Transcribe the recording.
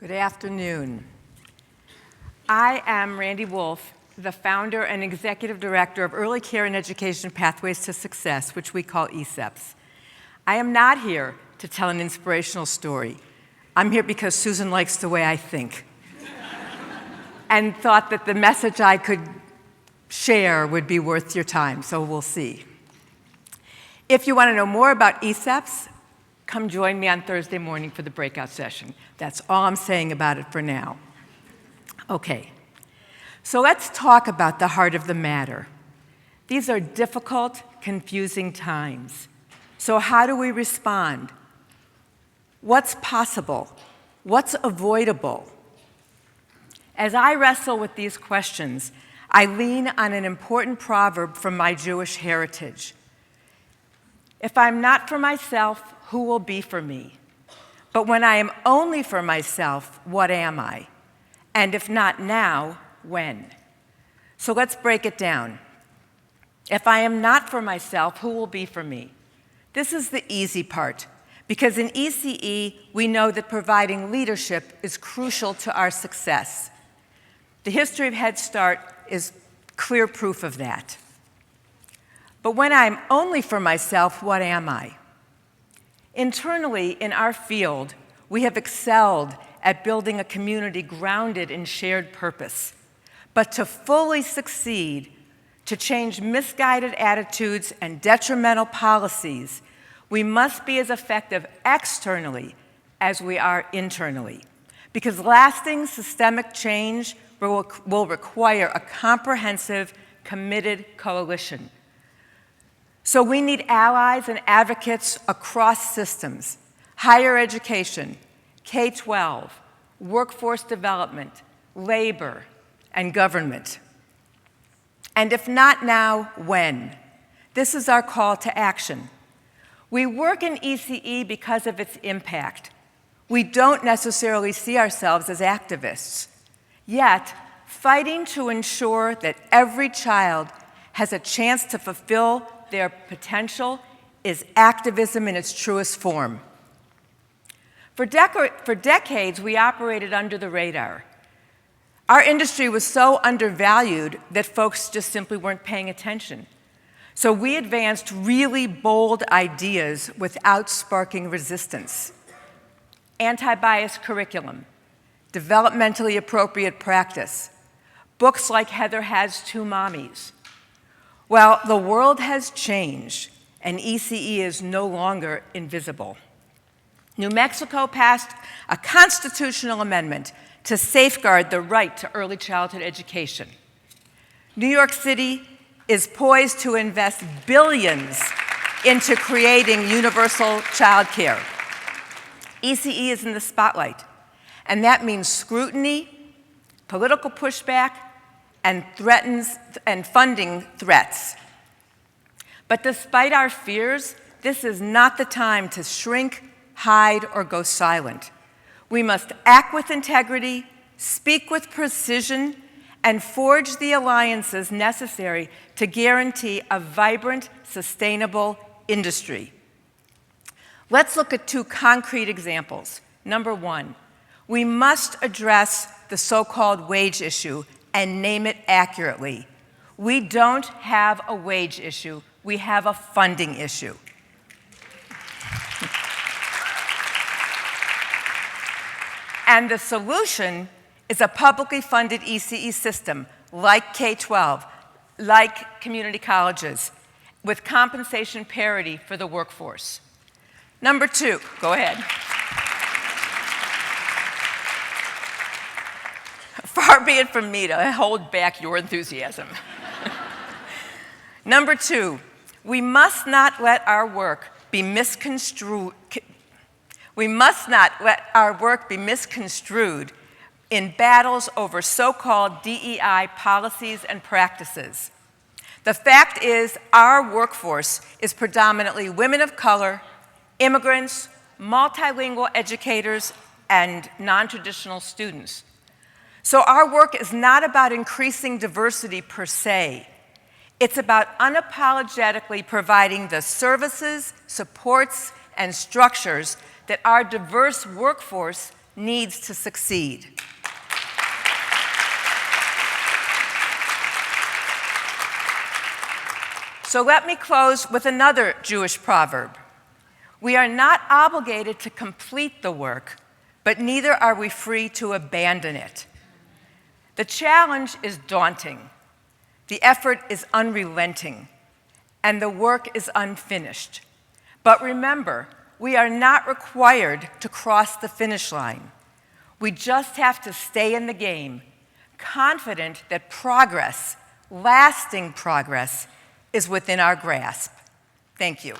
Good afternoon. I am Randi Wolfe, the founder and executive director of Early Care and Education Pathways to Success, which we call ESEPS. I am not here to tell an inspirational story. I'm here because Susan likes the way I think and thought that the message I could share would be worth your time, so we'll see. If you want to know more about ESEPS, come join me on Thursday morning for the breakout session. That's all I'm saying about it for now. Okay, so let's talk about the heart of the matter. These are difficult, confusing times. So how do we respond? What's possible? What's avoidable? As I wrestle with these questions, I lean on an important proverb from my Jewish heritage. If I'm not for myself, who will be for me? But when I am only for myself, what am I? And if not now, when? So let's break it down. If I am not for myself, who will be for me? This is the easy part, because in ECE, we know that providing leadership is crucial to our success. The history of Head Start is clear proof of that. But when I'm only for myself, what am I? Internally, in our field, we have excelled at building a community grounded in shared purpose. But to fully succeed, to change misguided attitudes and detrimental policies, we must be as effective externally as we are internally. Because lasting systemic change will require a comprehensive, committed coalition. So we need allies and advocates across systems: higher education, K-12, workforce development, labor, and government. And if not now, when? This is our call to action. We work in ECE because of its impact. We don't necessarily see ourselves as activists. Yet, fighting to ensure that every child has a chance to fulfill their potential is activism in its truest form. For decades, we operated under the radar. Our industry was so undervalued that folks just simply weren't paying attention. So we advanced really bold ideas without sparking resistance. Anti-bias curriculum, developmentally appropriate practice, books like Heather Has Two Mommies. Well, the world has changed, and ECE is no longer invisible. New Mexico passed a constitutional amendment to safeguard the right to early childhood education. New York City is poised to invest billions into creating universal child care. ECE is in the spotlight, and that means scrutiny, political pushback, and funding threats. But despite our fears, this is not the time to shrink, hide, or go silent. We must act with integrity, speak with precision, and forge the alliances necessary to guarantee a vibrant, sustainable industry. Let's look at two concrete examples. Number one, we must address the so-called wage issue and name it accurately. We don't have a wage issue, we have a funding issue. And the solution is a publicly funded ECE system like K-12, like community colleges, with compensation parity for the workforce. Number two, go ahead. Far be it from me to hold back your enthusiasm. Number two, we must not let our work be misconstrued. We must not let our work be misconstrued in battles over so-called DEI policies and practices. The fact is, our workforce is predominantly women of color, immigrants, multilingual educators, and non-traditional students. So our work is not about increasing diversity per se. It's about unapologetically providing the services, supports, and structures that our diverse workforce needs to succeed. So let me close with another Jewish proverb. We are not obligated to complete the work, but neither are we free to abandon it. The challenge is daunting, the effort is unrelenting, and the work is unfinished. But remember, we are not required to cross the finish line. We just have to stay in the game, confident that progress, lasting progress, is within our grasp. Thank you.